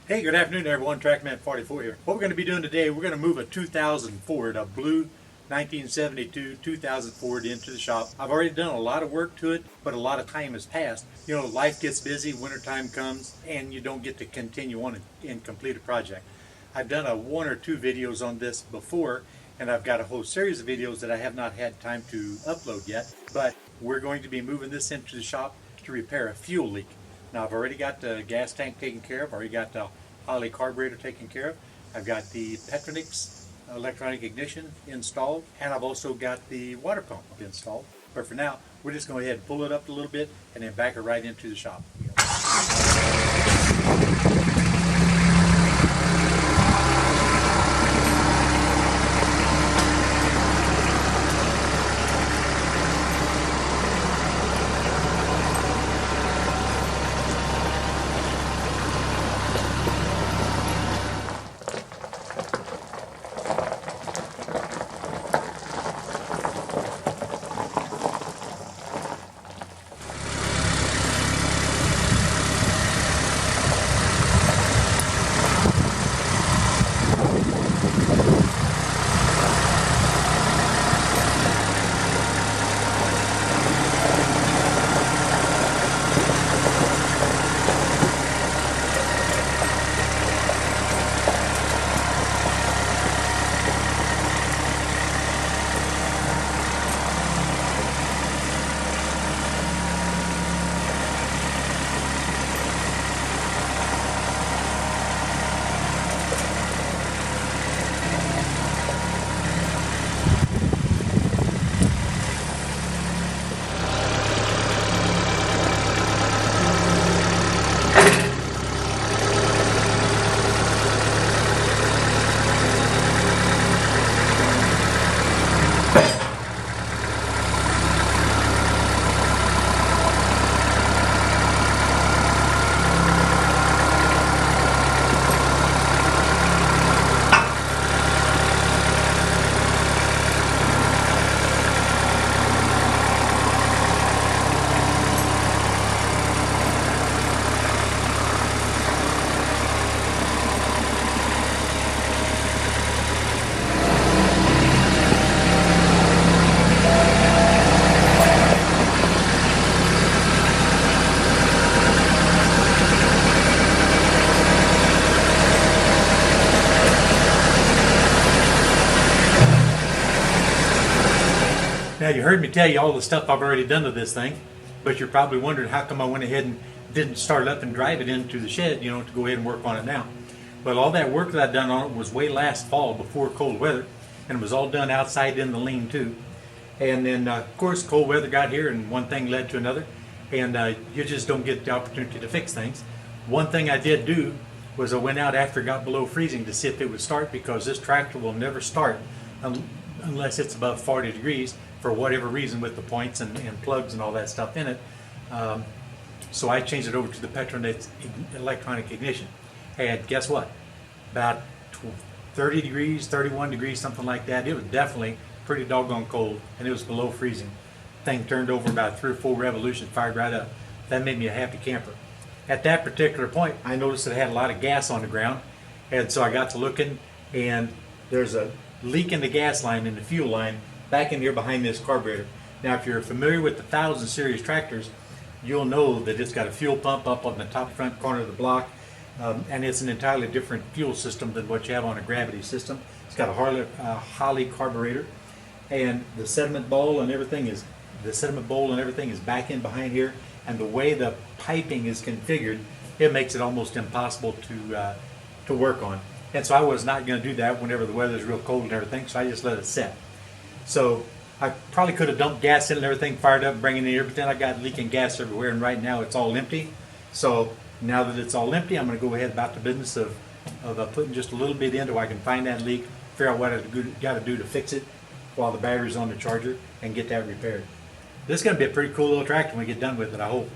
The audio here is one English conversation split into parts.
Hey, good afternoon everyone, Trackman44 here. What we're going to be doing today, we're going to move a 2000 Ford, a blue 1972 2000 Ford into the shop. I've already done a lot of work to it, but a lot of time has passed. You know, life gets busy, wintertime comes, and you don't get to continue on and complete a project. I've done one or two videos on this before, and I've got a whole series of videos that I have not had time to upload yet, but we're going to be moving this into the shop to repair a fuel leak. Now I've already got the gas tank taken care of, already got the Holley carburetor taken care of. I've got the Petronix electronic ignition installed, and I've also got the water pump installed. But for now, we're just going to go ahead and pull it up a little bit and then back it right into the shop. Now you heard me tell you all the stuff I've already done to this thing, but you're probably wondering how come I went ahead and didn't start up and drive it into the shed, you know, to go ahead and work on it now. Well, all that work that I'd done on it was way last fall before cold weather, and it was all done outside in the lean-to. And then, of course, cold weather got here and one thing led to another, and you just don't get the opportunity to fix things. One thing I did do was I went out after it got below freezing to see if it would start, because this tractor will never start unless it's above 40 degrees for whatever reason with the points and plugs and all that stuff in it. So I changed it over to the Petronix electronic ignition. And guess what? About 30 degrees, 31 degrees, something like that. It was definitely pretty doggone cold, and it was below freezing. Thing turned over about 3 or 4 revolutions, fired right up. That made me a happy camper. At that particular point, I noticed that it had a lot of gas on the ground, and so I got to looking, and there's a leak in the gas line, in the fuel line, back in here behind this carburetor. Now, if you're familiar with the 1000 series tractors, you'll know that it's got a fuel pump up on the top front corner of the block, and it's an entirely different fuel system than what you have on a gravity system. It's got a Holley carburetor, and the sediment bowl and everything is back in behind here. And the way the piping is configured, it makes it almost impossible to work on. And so I was not going to do that whenever the weather's real cold and everything, so I just let it set. So I probably could have dumped gas in and everything, fired up, bringing it here, but then I got leaking gas everywhere, and right now it's all empty. So now that it's all empty, I'm going to go ahead about the business of putting just a little bit in so I can find that leak, figure out what I've got to do to fix it while the battery's on the charger, and get that repaired. This is going to be a pretty cool little tractor when we get done with it, I hope.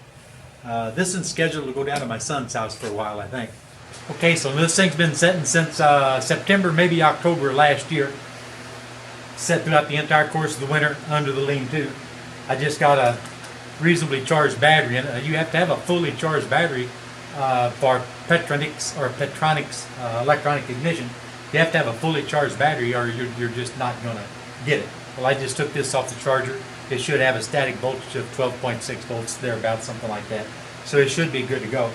This is scheduled to go down to my son's house for a while, I think. Okay, so this thing's been sitting since September, maybe October last year. Set throughout the entire course of the winter under the lean-to. I just got a reasonably charged battery in it. You have to have a fully charged battery for Petronix electronic ignition, you have to have a fully charged battery or you're just not going to get it. Well, I just took this off the charger. It should have a static voltage of 12.6 volts, thereabouts, something like that. So it should be good to go.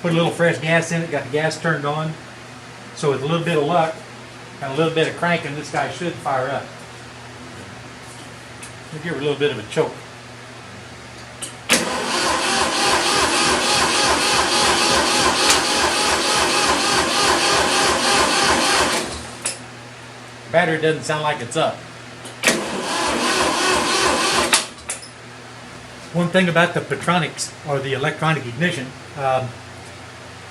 Put a little fresh gas in it, got the gas turned on. So with a little bit of luck and a little bit of cranking, this guy should fire up. We'll give it a little bit of a choke. Battery doesn't sound like it's up. One thing about the Petronix or the electronic ignition,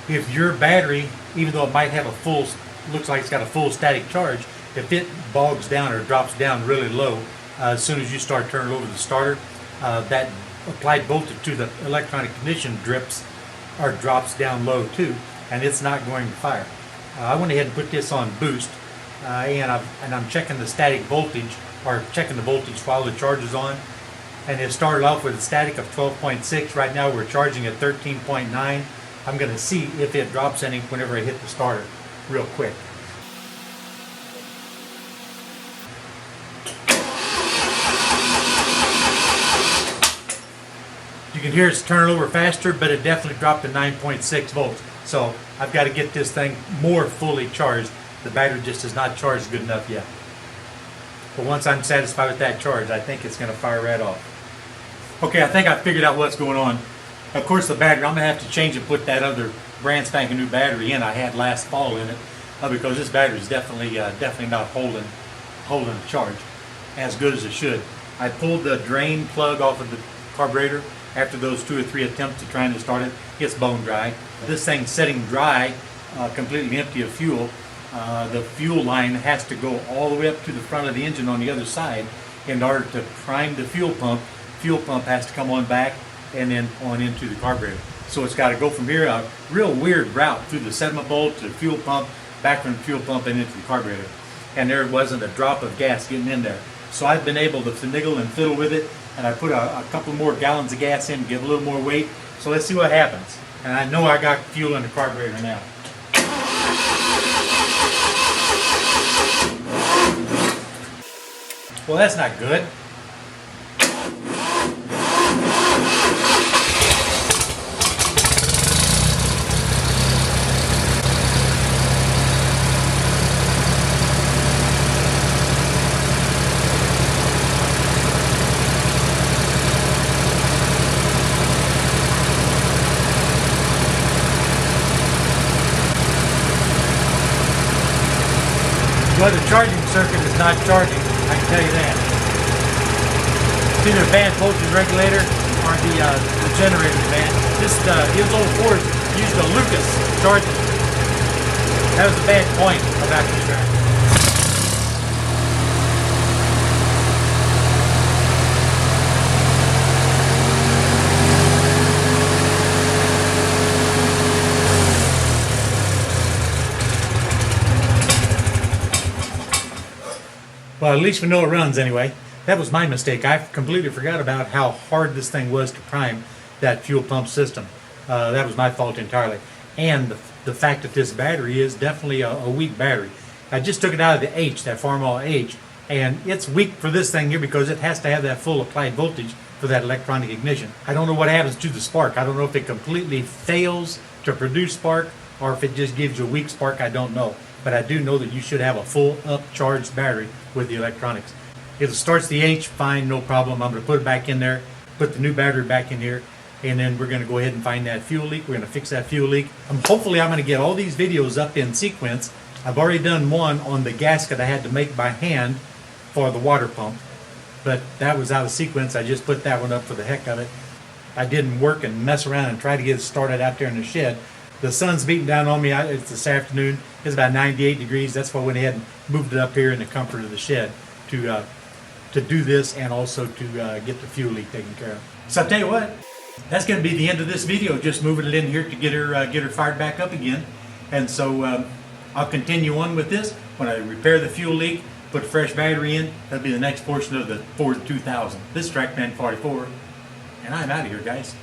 if your battery, even though it might have a full, looks like it's got a full static charge, if it bogs down or drops down really low, as soon as you start turning over the starter, that applied voltage to the electronic ignition drips or drops down low too, and it's not going to fire. I went ahead and put this on boost, and I'm checking the static voltage, or checking the voltage while the charge is on, and it started off with a static of 12.6. Right now we're charging at 13.9. I'm going to see if it drops any whenever I hit the starter real quick. You can hear it's turning over faster, but it definitely dropped to 9.6 volts. So I've got to get this thing more fully charged. The battery just is not charged good enough yet. But once I'm satisfied with that charge, I think it's going to fire right off. Okay, I think I figured out what's going on. Of course, the battery, I'm going to have to change and put that other brand spanking new battery in I had last fall in it, because this battery is definitely not holding the charge as good as it should. I pulled the drain plug off of the carburetor after those 2 or 3 attempts at trying to start it. It's bone dry. This thing's sitting dry, completely empty of fuel. The fuel line has to go all the way up to the front of the engine on the other side in order to prime the fuel pump. Fuel pump has to come on back and then on into the carburetor. So it's got to go from here, a real weird route through the sediment bolt to the fuel pump, back from the fuel pump and into the carburetor. And there wasn't a drop of gas getting in there. So I've been able to finagle and fiddle with it, and I put a couple more gallons of gas in, give a little more weight. So let's see what happens. And I know I got fuel in the carburetor now. Well, that's not good. Well, the charging circuit is not charging, I can tell you that. It's either a bad voltage regulator or the generator bad. This his old Ford used a Lucas charger. That was a bad point about this tractor. Well, at least we know it runs anyway. That was my mistake. I completely forgot about how hard this thing was to prime that fuel pump system. That was my fault entirely. And the fact that this battery is definitely a weak battery. I just took it out of the H, that Farmall H, and it's weak for this thing here because it has to have that full applied voltage for that electronic ignition. I don't know what happens to the spark. I don't know if it completely fails to produce spark or if it just gives you a weak spark. I don't know. But I do know that you should have a full up charged battery with the electronics. If it starts the H, fine, no problem. I'm going to put it back in there, put the new battery back in here, and then we're going to go ahead and find that fuel leak. We're going to fix that fuel leak. Hopefully I'm going to get all these videos up in sequence. I've already done one on the gasket I had to make by hand for the water pump, but that was out of sequence. I just put that one up for the heck of it. I didn't work and mess around and try to get it started out there in the shed. The sun's beating down on me. It's this afternoon. It's about 98 degrees. That's why I went ahead and moved it up here in the comfort of the shed to do this and also to get the fuel leak taken care of. So I'll tell you what, that's going to be the end of this video. Just moving it in here to get her fired back up again. And so I'll continue on with this. When I repair the fuel leak, put a fresh battery in, that'll be the next portion of the Ford 2000. This is Trackman 44, and I'm out of here, guys.